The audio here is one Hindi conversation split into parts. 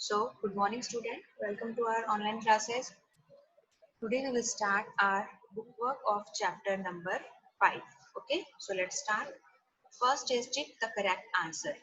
So, good morning, student. Welcome to our online classes. Today we will start our bookwork of chapter number 5. Okay, so let's start. First is check the correct answer.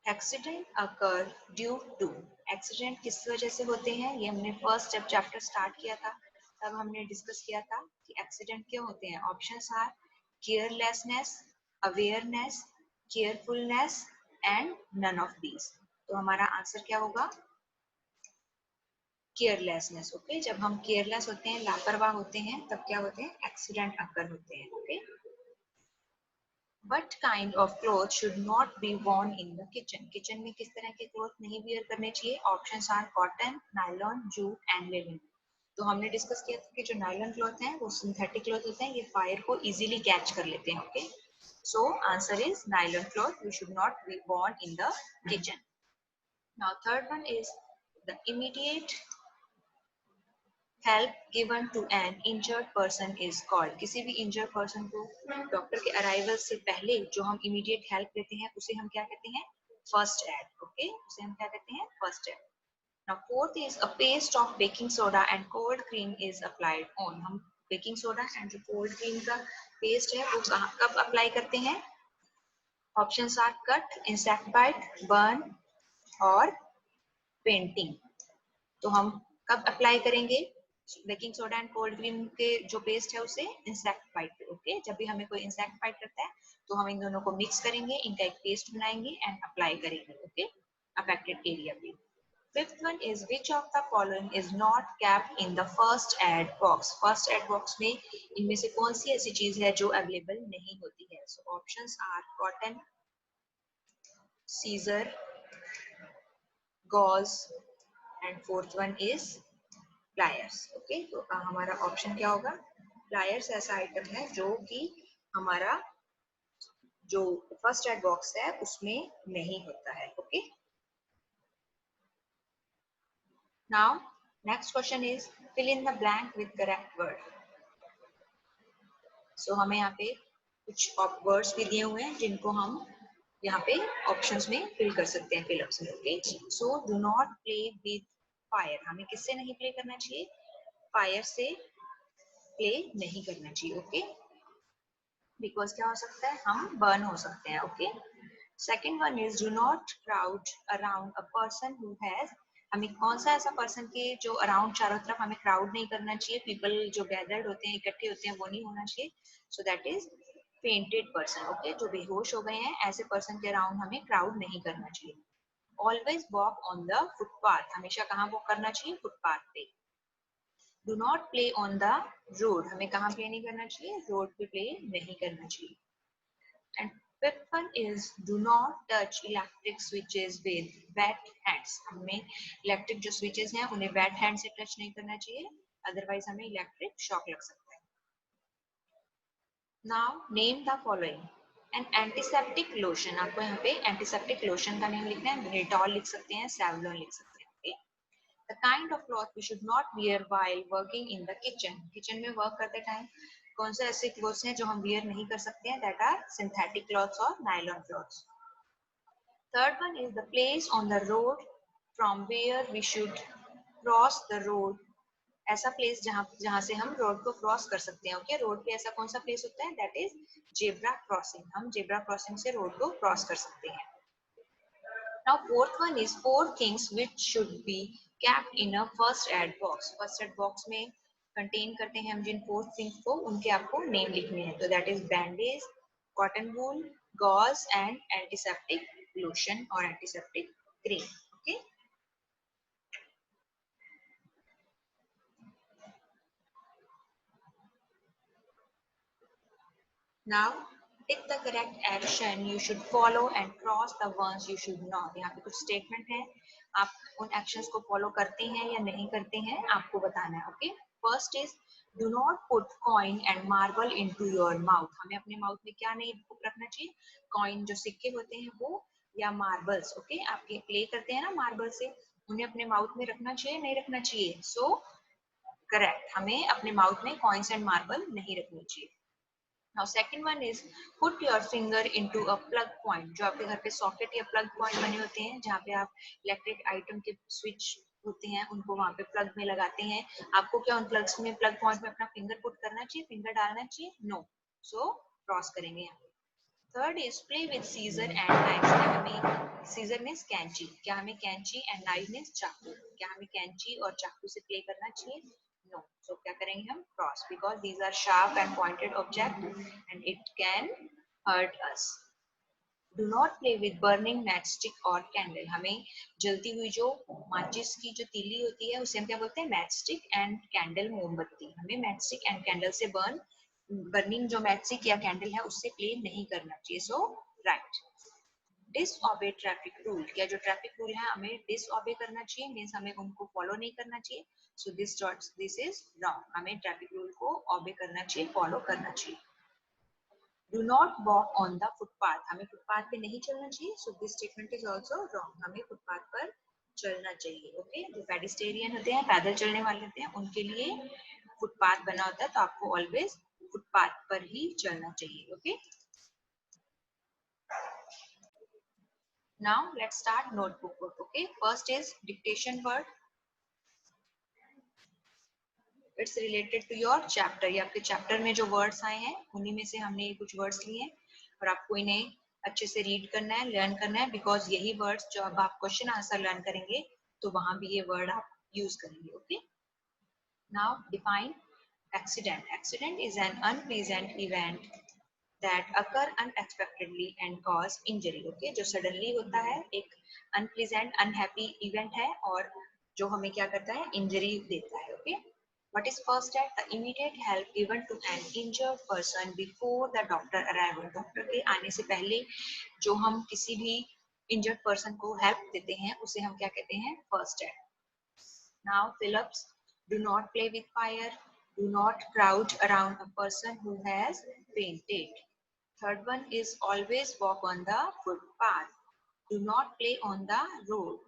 Accident occur due to. Accident किस वजह से होते हैं, ये हमने फर्स्ट जब चैप्टर स्टार्ट किया था तब हमने डिस्कस किया था कि एक्सीडेंट क्यों होते हैं. Options are carelessness, awareness, carefulness and none of these. तो हमारा आंसर क्या होगा? केयरलेसनेस. ओके, जब हम केयरलेस होते हैं, लापरवाह होते हैं, तब क्या होते हैं? एक्सीडेंट अकर होते हैं. Okay. What kind of clothes should not be worn in the kitchen? Kitchen में किस तरह के क्लोथ नहीं वियर करने चाहिए? Options are cotton, nylon, jute and linen. तो हमने डिस्कस किया था कि जो नायलॉन क्लॉथ हैं वो सिंथेटिक क्लॉथ होते हैं, ये फायर को इजीली कैच कर लेते हैं. Okay, so answer is nylon cloth we should not be worn in the kitchen. Now third one is the immediate help given to an injured person is called. किसी भी इंजर्ड पर्सन को डॉक्टर के अराइवल से पहले जो हम इमीडिएट हेल्प देते हैं उसे हम क्या कहते हैं? First add. ओके, उसे हम क्या कहते हैं? First aid. Now fourth is a paste of baking soda and cold cream is applied on. हम बेकिंग सोडा एंड जो कोल्ड क्रीम का पेस्ट है वो कब अप्लाई करते हैं? Options are cut, insect bite, burn और पेंटिंग. तो हम कब अप्लाई करेंगे baking soda and cold cream के जो पेस्ट है उसे? इंसेक्ट बाइट पे. ओके, जब भी हमें कोई इंसेक्ट बाइट करता है तो हम इन दोनों को मिक्स करेंगे, इनका एक पेस्ट बनाएंगे एंड अप्लाई करेंगे. ओके, अफेक्टेड एरिया पे. Fifth one is which of the following is not kept in the first aid box. First aid box में इनमें से कौन सी ऐसी चीज है जो अवेलेबल नहीं होती है? So options are cotton, scissor, gauze and fourth one is pliers. Okay, तो हमारा ऑप्शन क्या होगा? प्लायर्स ऐसा आइटम है जो कि हमारा जो फर्स्ट एड बॉक्स है उसमें नहीं होता है. Okay, now next question is fill in the blank with correct word. So हमें यहाँ पे कुछ वर्ड्स भी दिए हुए हैं जिनको हम यहाँ पे ऑप्शंस में फिल कर सकते हैं, फिलअप्स में. Okay, so do not play with fire. हमें किससे नहीं प्ले करना चाहिए? फायर से प्ले नहीं करना चाहिए. ओके, बिकॉज क्या हो सकता है? हम बर्न हो सकते हैं. Okay, second one is do not crowd around a person who has. हमें कौन सा ऐसा पर्सन के जो अराउंड चारों तरफ हमें क्राउड नहीं करना चाहिए, पीपल जो गैदर्ड होते हैं, इकट्ठे होते हैं, वो नहीं होना चाहिए. So that is fainted person. Okay, जो बेहोश हो गए हैं ऐसे पर्सन के अराउंड हमें क्राउड नहीं करना चाहिए. Always walk on the footpath. हमेशा कहाँ वॉक करना चाहिए? फुटपाथ पे. Do not play on the road. हमें कहाँ प्ले नहीं करना चाहिए? रोड पे प्ले नहीं करना चाहिए. And fifth one is do not touch electric switches with weight hands. हमें इलेक्ट्रिक जो स्विचेस हैं उन्हें वेट हैंड से टच नहीं करना चाहिए, अदरवाइज हमें इलेक्ट्रिक शॉक लग सकता है. Now name the following. N antiseptic lotion. आपको यहाँ पे एंटीसेप्टिक लोशन का नेम लिखना है. डेटॉल लिख सकते हैं, सेवलॉन लिख सकते हैं. The kind of cloth we should not wear while working in the kitchen. Kitchen में वर्क करते टाइम कौन से ऐसे क्लोथ्स हैं जो हम वियर नहीं कर सकते हैं? दैट आर सिंथेटिक क्लॉथ्स और nylon cloths. Third one is the place on the road from where we should cross the road. ऐसा प्लेस जहां से हम रोड को क्रॉस कर सकते हैं. ओके, रोड पे ऐसा कौन सा प्लेस होता है? That is zebra crossing. हम जेब्रा क्रॉसिंग से रोड को क्रॉस कर सकते हैं. Now fourth one is four things which should be kept in a first aid box. First aid box में contain करते हैं हम जिन four things को, उनके आपको name लिखने हैं. तो that is bandage, cotton wool, gauze and antiseptic lotion or antiseptic cream. Okay. Now take the correct action you should follow and cross the ones you should not. यहाँ पे कुछ statement है, आप उन actions को follow करते हैं या नहीं करते हैं, आपको बताना है. Okay. First is do not put coin and marble into your mouth. हमें अपने mouth में क्या नहीं रखना चाहिए? Coin जो सिक्के होते हैं वो, या marbles. Okay, आप play करते हैं ना marble से, उन्हें अपने mouth में रखना चाहिए, नहीं रखना चाहिए? So correct, हमें अपने mouth में coins and marble नहीं रखनी चाहिए. Now second one is put your finger into a plug point. जो आपके घर पे सॉकेट या प्लग पॉइंट बने होते हैं जहाँ पे आप इलेक्ट्रिक आइटम के स्विच होते हैं उनको वहां पे प्लग में लगाते हैं. आपको क्या उन प्लग्स में प्लग पॉइंट में अपना फिंगर पुट करना चाहिए, फिंगर डालना चाहिए? नो. सो क्रॉस करेंगे यहाँ. Third is play with scissor and knife. क्या हमें सीजर मीन्स कैंची, क्या हमें कैंची एंड नाइफ मीन्स चाकू, क्या हमें कैंची और चाकू से प्ले करना चाहिए? नो. सो क्या करेंगे हम? Cross, because these are sharp and pointed object and it can hurt us. Do not play with burning matchstick और कैंडल. हमें जलती हुई जो माचिस की जो तीली होती है उसे हम क्या बोलते हैं? मैचस्टिक एंड कैंडल, मोमबत्ती. हमें मैचस्टिक एंड कैंडल से बर्निंग जो मैचस्टिक या कैंडल है उससे प्ले नहीं करना चाहिए. सो राइट. Disobey traffic rule. क्या जो ट्रैफिक रूल है हमें डिसओबे करना चाहिए, मीन्स हमें उनको फॉलो नहीं करना चाहिए. So this is wrong. हमें ट्रैफिक रूल को ओबे करना चाहिए, फॉलो करना चाहिए. Do not walk on the footpath. हमें फुटपाथ पे नहीं चलना चाहिए. So this statement is also wrong. हमें फुटपाथ पर चलना चाहिए. ओके. जो पेडिस्टेरियन होते हैं, पैदल चलने वाले होते हैं, उनके लिए फुटपाथ बना होता है, तो आपको ऑलवेज फुटपाथ पर ही चलना चाहिए. Okay. Now let's start notebook work. Okay. First is dictation word. It's related to your chapter. ये आपके chapter में जो words आए हैं उन्हीं में से हमने ये कुछ words लिए हैं और आपको इन्हें अच्छे से read करना है, learn करना है, because यही words जो अब आप question answer learn करेंगे तो वहां भी ये word आप use करेंगे. Okay. Now define accident. Accident is an unpleasant event that occur unexpectedly and cause injury. Okay, जो suddenly होता है, एक unpleasant, unhappy event है और जो हमें क्या करता है? Injury देता है. Okay. What is first step? The immediate help given to an injured person before the doctor arrival. Doctor के आने से पहले जो हम किसी भी injured person को help देते हैं उसे हम क्या कहते हैं? First step. Now Phillips, do not play with fire. Do not crouch around a person who has fainted. Third one is always walk on the footpath. Do not play on the road.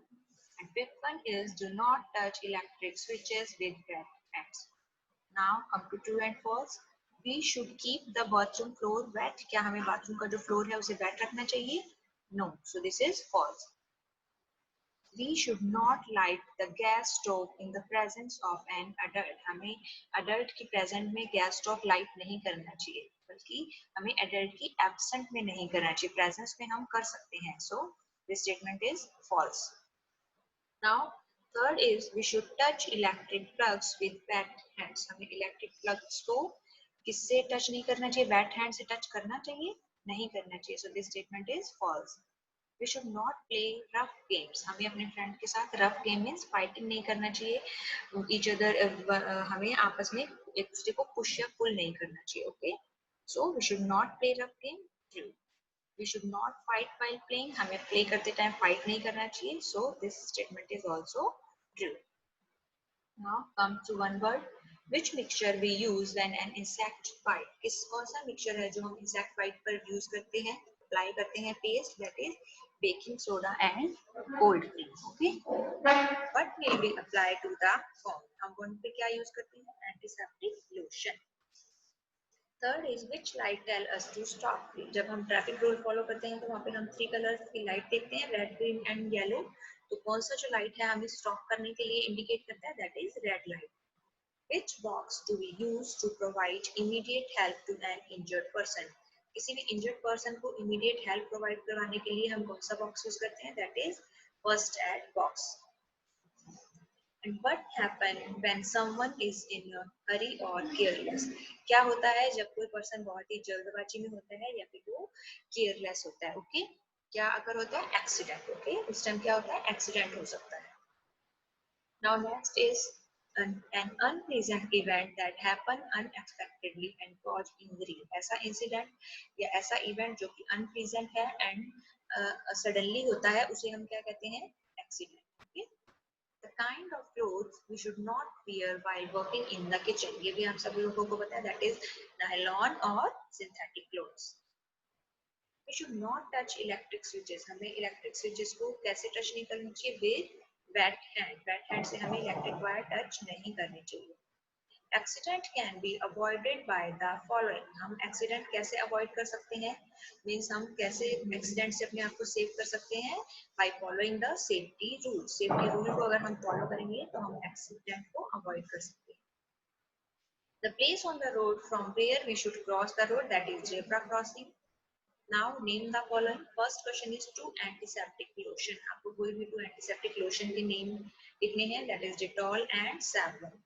And fifth one is do not touch electric switches with wet hands. Now come to true and false. We should keep the bathroom floor wet. क्या हमें bathroom का जो floor है उसे wet रखना चाहिए? No. So this is false. We should not light the gas stove in the presence of an adult. हमें adult की present में gas stove light नहीं करना चाहिए, बल्कि हमें adult की absent में नहीं करना चाहिए. Presence में हम कर सकते हैं. So this statement is false. Now third is we should touch electric plugs with wet hands. हमें electric plugs को किससे touch नहीं करना चाहिए? wet hand से touch करना चाहिए? नहीं करना चाहिए. So this statement is false. We should not play rough games. हमें अपने friend के साथ rough game means fighting नहीं करना चाहिए. Each other हमें आपस में एक दूसरे को push या pull नहीं करना चाहिए. Okay. So we should not play rough game. True. We should not fight while playing. हमें play करते time fight नहीं करना चाहिए. So this statement is also true. Now come to one word. Which mixture we use when an insect bite? किस कौन सा mixture है जो हम insect bite पर use करते हैं, apply करते हैं paste? That is baking soda and cold cream. Okay. What will we apply to the wound? हम wound पे क्या use करते हैं? Antiseptic lotion. Third is which light tell us to stop. जब हम ट्रैफिक रूल फॉलो करते हैं तो वहाँ पे हम 3 कलर्स की लाइट देखते हैं, रेड, ग्रीन एंड येलो. तो कौन सा जो लाइट है हमें स्टॉप करने के लिए इंडिकेट करता है? That is red light. Which box do we use to provide immediate help to an injured person. किसी भी इंजर्ड पर्सन को इमीडिएट हेल्प प्रोवाइड करवाने के लिए हम कौन सा बॉक्स यूज करते हैं? That is first aid box. And what happen when someone is in a hurry or careless? क्या होता है जब कोई पर्सन बहुत ही जल्दबाजी में होता है या फिर वो केयरलेस होता है? ओके. क्या अगर होता है? एक्सीडेंट. ओके. उस टाइम क्या होता है? एक्सीडेंट हो सकता है. Now next is an unpleasant event that happen unexpectedly and cause injury. ऐसा इंसिडेंट या ऐसा इवेंट जो कि unpleasant है and suddenly होता है उसे हम क्या कहते हैं? Accident. The kind of clothes we should not wear while working in the kitchen. ये भी आप सभी लोगों को पता है. That is nylon और synthetic clothes. We should not touch electric switches. हमें electric switches को कैसे touch नहीं करनी चाहिए? With wet hand. Wet hand से हमें electric wire touch नहीं करनी चाहिए. Accident can be avoided by the following. हम एक्सीडेंट कैसे अवॉइड कर सकते हैं, मीन्स हम कैसे एक्सीडेंट से अपने आप को सेव कर सकते हैं, by following the safety rule. Safety rule को अगर हम फॉलो करेंगे तो हम एक्सीडेंट को अवॉइड कर सकते हैं. The place on the road from where we should cross the road, that is zebra crossing. Now name the following. First question is two antiseptic lotion. आपको कोई भी two antiseptic lotion के name लिखने हैं, that is Dettol and Savlon.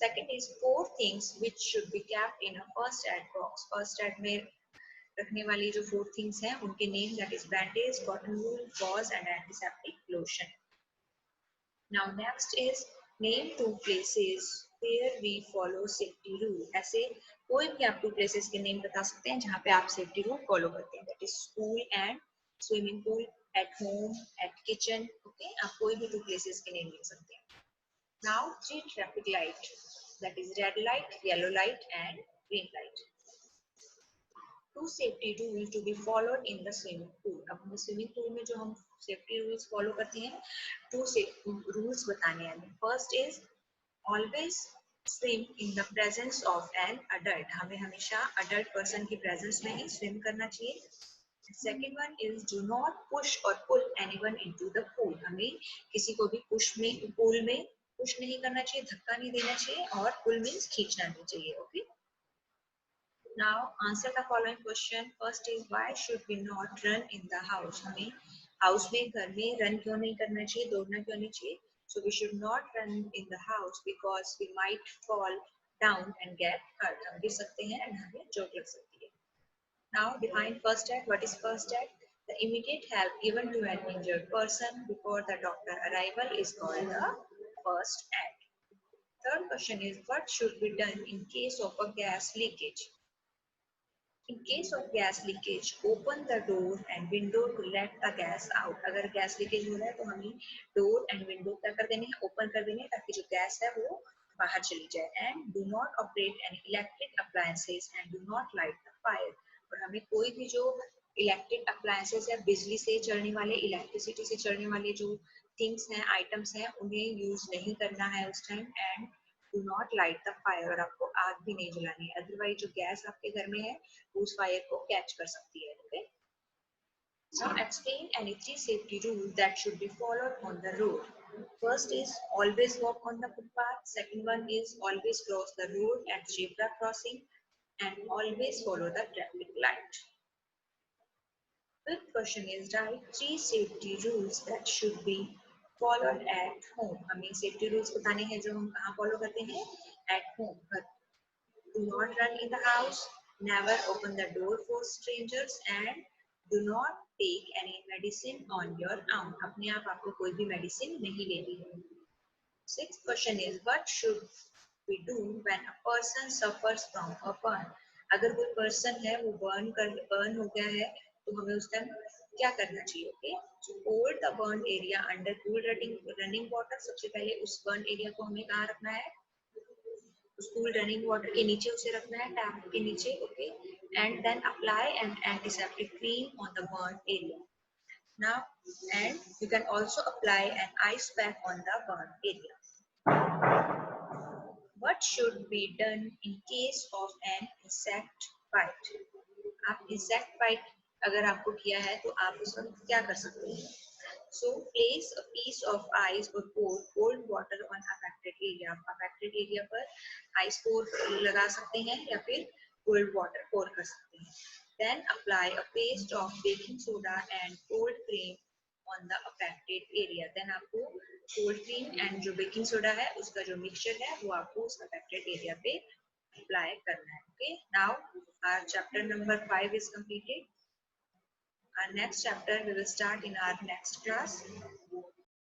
Second is four things which should be kept in a first aid box. First aid में रखने वाली जो four things हैं उनके name, that is bandage, cotton wool, gauze and antiseptic lotion. Now next is name two places where we follow safety rule. ऐसे कोई भी आप two places के name बता सकते हैं जहाँ पे आप safety rule follow करते हैं. That is school and swimming pool, at home, at kitchen. Okay, आप कोई भी two places के name लिख सकते हैं. Now three traffic light, that is red light, yellow light and green light. Two safety rules to be followed in the swimming pool. अब हम swimming pool में जो हम safety rules follow करते हैं, two rules बताने हैं. First is always swim in the presence of an adult. हमें हमेशा adult person की presence में ही swim करना चाहिए. Second one is do not push or pull anyone into the pool. हमें किसी को भी push में pool में push नहीं करना चाहिए, धक्का नहीं देना चाहिए, और pull means खींचना नहीं चाहिए. Okay. Now answer the following question. First is why should we not run in the house? हमें house में घर में run क्यों नहीं करना चाहिए, दौड़ना क्यों नहीं चाहिए? So we should not run in the house because we might fall down and get hurt. हम गिर सकते हैं and हमें चोट लग सकती है. Now define first aid. What is first aid? The immediate help given to an injured person before the doctor arrival is called the first aid. Third question is what should be done in case of a gas leakage? In case of gas leakage, open the door and window to let the gas out. अगर gas leakage हो रहा है तो हमें door and window क्या कर देने हैं, open कर देने हैं ताकि जो gas है वो बाहर चली जाए. And do not operate any electric appliances and do not light the fire. और हमें कोई भी जो electric appliances है, बिजली से चलने वाले, electricity से चलने वाले जो things हैं, items हैं, उन्हें use नहीं करना है उस time. And do not light the fire. और आपको आग भी नहीं जलानी है, अदरवाइज जो गैस आपके घर में है उस फायर को कैच कर सकती है. Okay? Now explain any three safety rules that should be followed on the road. First is always walk on the footpath. Second one is always cross the road at zebra crossing, and always follow the traffic light. Fifth question is write three safety rules that should be followed at home. हमें safety rules बताने हैं जो हम कहाँ follow करते हैं, at home. Do not run in the house, never open the door for strangers, and do not take any medicine on your own. अपने आप आपको कोई भी medicine नहीं लेनी है. Sixth question is what should we do when a person suffers from a burn? अगर कोई person है वो burn हो गया है तो हमें उस टाइम क्या करना चाहिए. Okay? So hold the burn area under cool running water. सबसे पहले उस burn area को हमें कहाँ रखना है, cool running water के नीचे उसे रखना है, टैप के नीचे. Okay, and then apply an antiseptic cream on the burn area. Now, and you can also apply an ice pack on the burn area. What should be done in case of an insect bite? आप insect bite अगर आपको किया है तो आप उस वक्त क्या कर सकते हैं. So place a piece of ice or pour cold water on affected area. आप affected area पर ice pour लगा सकते हैं या फिर cold water pour कर सकते हैं. Then apply a paste of baking soda and cold cream on the affected area. Then आपको cold cream and जो baking soda है उसका जो mixture है वो आपको उस affected area पे apply करना है. Okay. Now our chapter number 5 is completed. Our next chapter we will start in our next class.